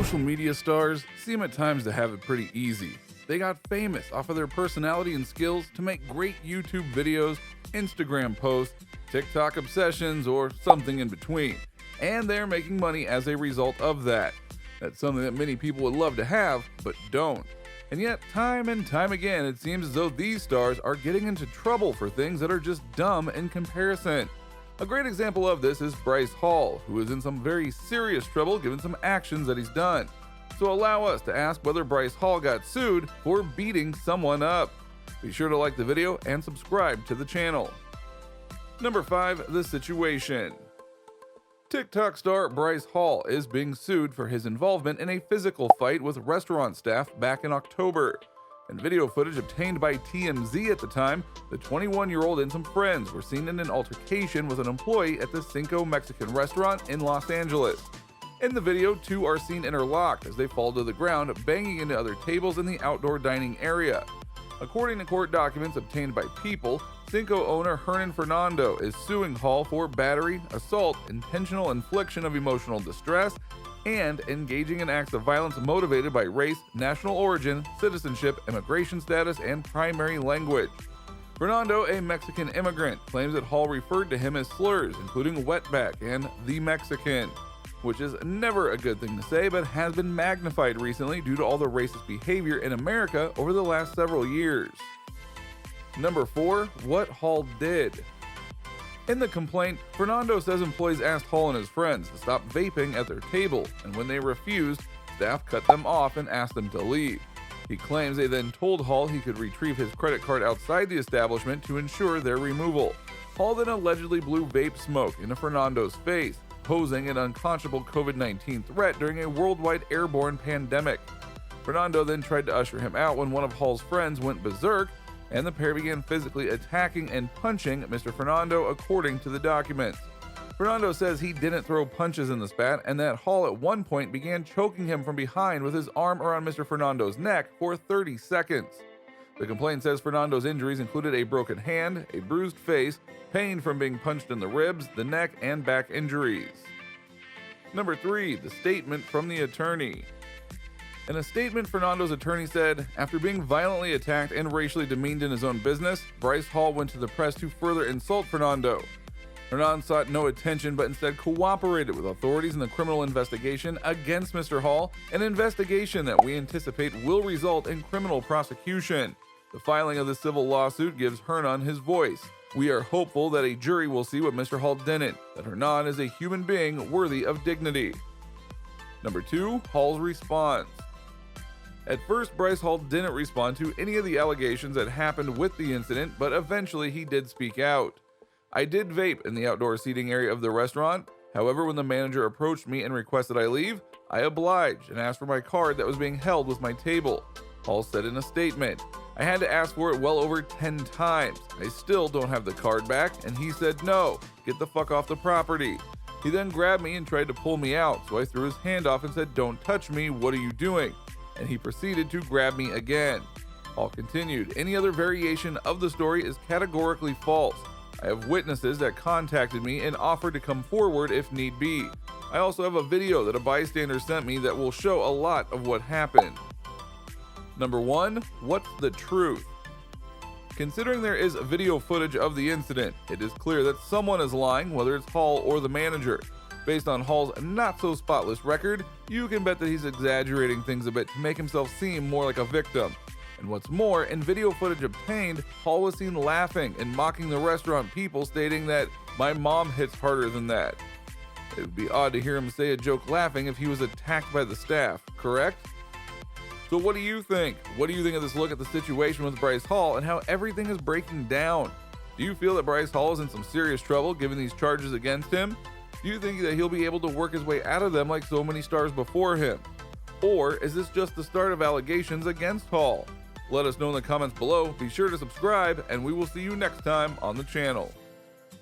social media stars seem at times to have it pretty easy. They got famous off of their personality and skills to make great YouTube videos, Instagram posts, TikTok obsessions, or something in between. And they're making money as a result of that. That's something that many people would love to have, but don't. And yet, time and time again, it seems as though these stars are getting into trouble for things that are just dumb in comparison. A great example of this is Bryce Hall, who is in some very serious trouble given some actions that he's done. So allow us to ask whether Bryce Hall got sued for beating someone up. Be sure to like the video and subscribe to the channel. Number 5, The Situation. TikTok star Bryce Hall is being sued for his involvement in a physical fight with restaurant staff back in October. In video footage obtained by TMZ at the time, the 21-year-old and some friends were seen in an altercation with an employee at the Cinco Mexican restaurant in Los Angeles. In the video, two are seen interlocked as they fall to the ground, banging into other tables in the outdoor dining area. According to court documents obtained by People, Cinco owner Hernan Fernando is suing Hall for battery, assault, intentional infliction of emotional distress, and engaging in acts of violence motivated by race, national origin, citizenship, immigration status, and primary language. Fernando, a Mexican immigrant, claims that Hall referred to him as slurs, including wetback and the Mexican, which is never a good thing to say, but has been magnified recently due to all the racist behavior in America over the last several years. Number 4, what Hall did. In the complaint, Fernando says employees asked Hall and his friends to stop vaping at their table, and when they refused, staff cut them off and asked them to leave. He claims they then told Hall he could retrieve his credit card outside the establishment to ensure their removal. Hall then allegedly blew vape smoke into Fernando's face, posing an unconscionable COVID-19 threat during a worldwide airborne pandemic. Fernando then tried to usher him out when one of Hall's friends went berserk, and the pair began physically attacking and punching Mr. Fernando, according to the documents. Fernando says he didn't throw punches in the spat, and that Hall at one point began choking him from behind with his arm around Mr. Fernando's neck for 30 seconds. The complaint says Fernando's injuries included a broken hand, a bruised face, pain from being punched in the ribs, the neck, and back injuries. Number 3, the statement from the attorney. In a statement, Fernando's attorney said, after being violently attacked and racially demeaned in his own business, Bryce Hall went to the press to further insult Fernando. Hernan sought no attention but instead cooperated with authorities in the criminal investigation against Mr. Hall, an investigation that we anticipate will result in criminal prosecution. The filing of the civil lawsuit gives Hernan his voice. We are hopeful that a jury will see what Mr. Hall didn't, that Hernan is a human being worthy of dignity. Number 2, Hall's response. At first, Bryce Hall didn't respond to any of the allegations that happened with the incident, but eventually he did speak out. I did vape in the outdoor seating area of the restaurant. However, when the manager approached me and requested I leave, I obliged and asked for my card that was being held with my table. Hall said in a statement, I had to ask for it well over 10 times. I still don't have the card back, and he said no, get the fuck off the property. He then grabbed me and tried to pull me out, so I threw his hand off and said, don't touch me, what are you doing? And he proceeded to grab me again. Hall continued, any other variation of the story is categorically false. I have witnesses that contacted me and offered to come forward if need be. I also have a video that a bystander sent me that will show a lot of what happened. Number 1, what's the truth? Considering there is video footage of the incident, it is clear that someone is lying, whether it's Hall or the manager. Based on Hall's not-so-spotless record, you can bet that he's exaggerating things a bit to make himself seem more like a victim. And what's more, in video footage obtained, Hall was seen laughing and mocking the restaurant people, stating that, my mom hits harder than that. It would be odd to hear him say a joke laughing if he was attacked by the staff, correct? So what do you think? What do you think of this look at the situation with Bryce Hall and how everything is breaking down? Do you feel that Bryce Hall is in some serious trouble given these charges against him? Do you think that he'll be able to work his way out of them like so many stars before him? Or is this just the start of allegations against Hall? Let us know in the comments below. Be sure to subscribe, and we will see you next time on the channel.